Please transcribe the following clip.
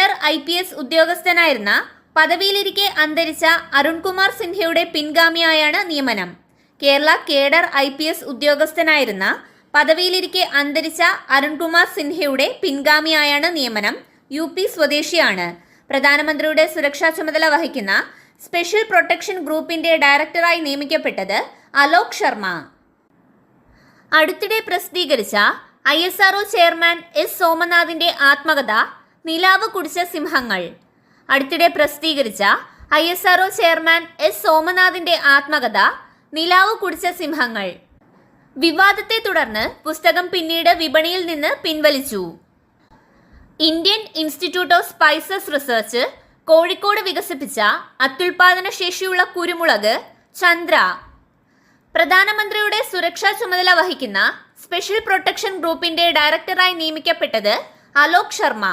Cadre IPS ഉദ്യോഗസ്ഥനായിരുന്ന പദവിയിലിരിക്കെ അന്തരിച്ച അരുൺകുമാർ സിൻഹയുടെ പിൻഗാമിയായാണ് നിയമനം. Kerala cadre IPS ഉദ്യോഗസ്ഥനായിരുന്ന പദവിയിലിരിക്കെ അന്തരിച്ച അരുൺകുമാർ സിൻഹയുടെ പിൻഗാമിയായാണ് നിയമനം. UP സ്വദേശിയാണ്. പ്രധാനമന്ത്രിയുടെ സുരക്ഷാ ചുമതല വഹിക്കുന്ന സ്പെഷ്യൽ പ്രൊട്ടക്ഷൻ ഗ്രൂപ്പിന്റെ ഡയറക്ടറായി നിയമിക്കപ്പെട്ടത് അലോക് ശർമ്മ. അടുത്തിടെ പ്രസിദ്ധീകരിച്ച ISRO ചെയർമാൻ S സോമനാഥിന്റെ ആത്മകഥ നിലാവ് കുടിച്ച സിംഹങ്ങൾ. അടുത്തിടെ പ്രസിദ്ധീകരിച്ച ISRO ചെയർമാൻ S സോമനാഥിന്റെ ആത്മകഥ നിലാവ് കുടിച്ച സിംഹങ്ങൾ. വിവാദത്തെ തുടർന്ന് പുസ്തകം പിന്നീട് വിപണിയിൽ നിന്ന് പിൻവലിച്ചു. Indian institute of spices research Kozhikode വികസിപ്പിച്ച അത്യുൽപാദന ശേഷിയുള്ള കുരുമുളക് ചന്ദ്ര. പ്രധാനമന്ത്രിയുടെ സുരക്ഷാ ചുമതല വഹിക്കുന്ന സ്പെഷ്യൽ പ്രൊട്ടക്ഷൻ ഗ്രൂപ്പിന്റെ ഡയറക്ടറായി നിയമിക്കപ്പെട്ടത് അലോക് ശർമ്മ.